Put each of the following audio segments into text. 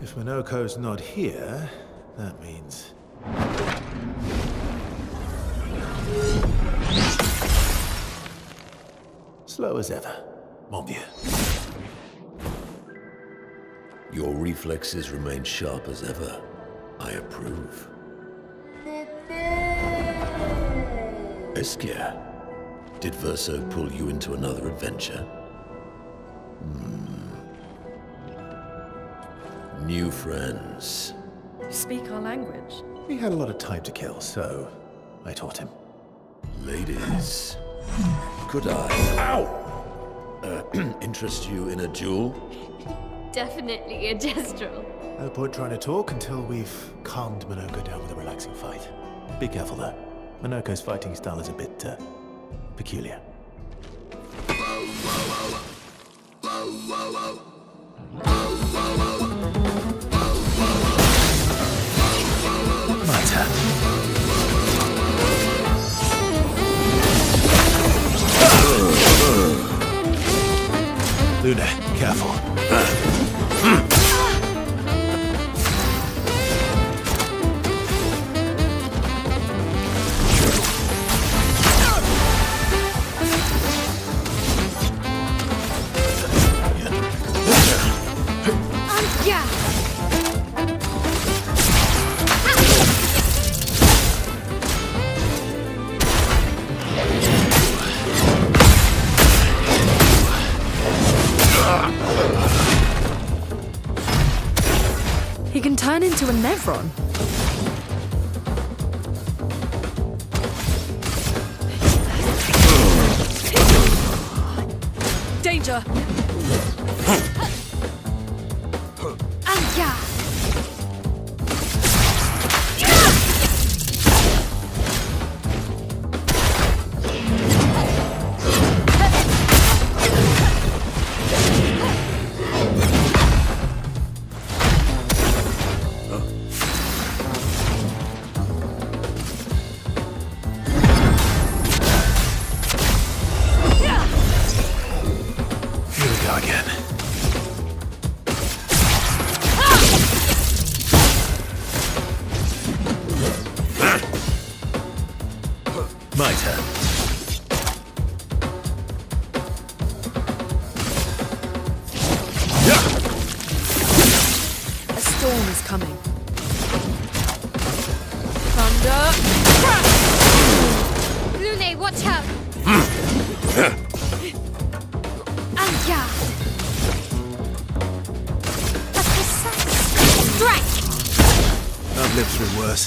If Minoko's not here, that means... slow as ever, mon vieux. Your reflexes remain sharp as ever. I approve. Esquire, did Verso pull you into another adventure? New friends. Speak our language. He had a lot of time to kill, so I taught him. Ladies, could I, interest you in a duel? Definitely a gestural. No point trying to talk until we've calmed Minoko down with a relaxing fight. Be careful though. Minoko's fighting style is a bit, peculiar. My turn. Luna, careful. He can turn into a Nevron. Danger! My turn. A storm is coming. Thunder! Lune, watch out! Anja! A precise strike! I've lived through worse.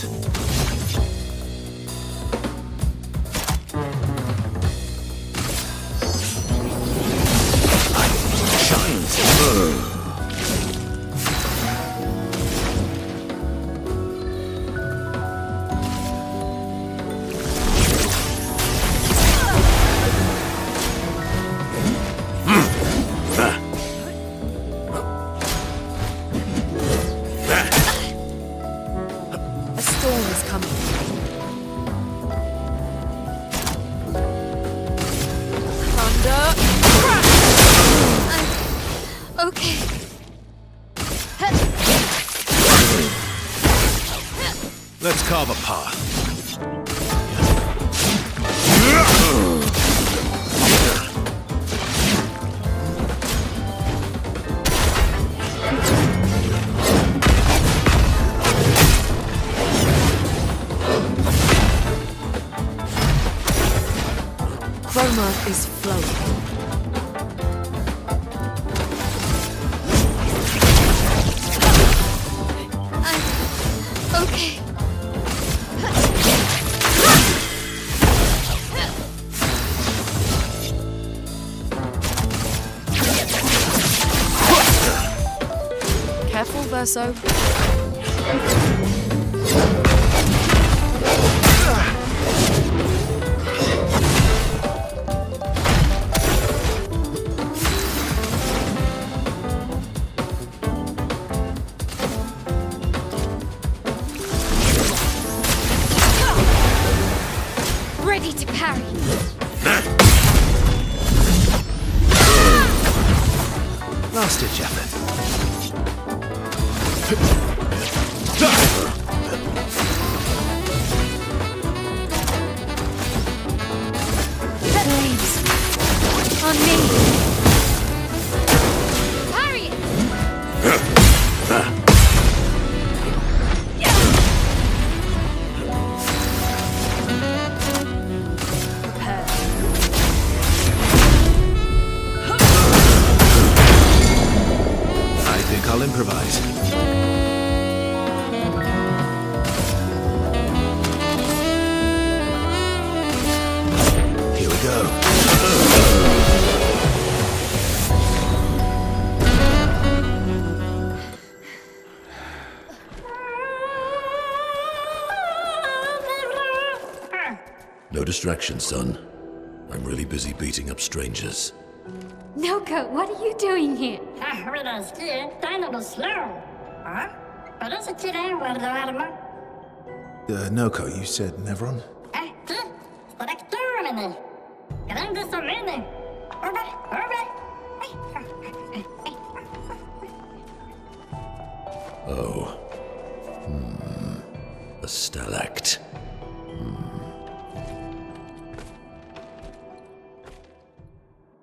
A storm is coming. Thunder! Okay. Let's carve a path. Chroma is flowing. Okay. Careful, Verso. Ready to parry. Last ditch effort. on me. Parry it. Prepare. I think I'll improvise. Here we go. No distraction, son. I'm really busy beating up strangers. Noko, what are you doing here? Noko, you said Nevron? Oh. A stalact.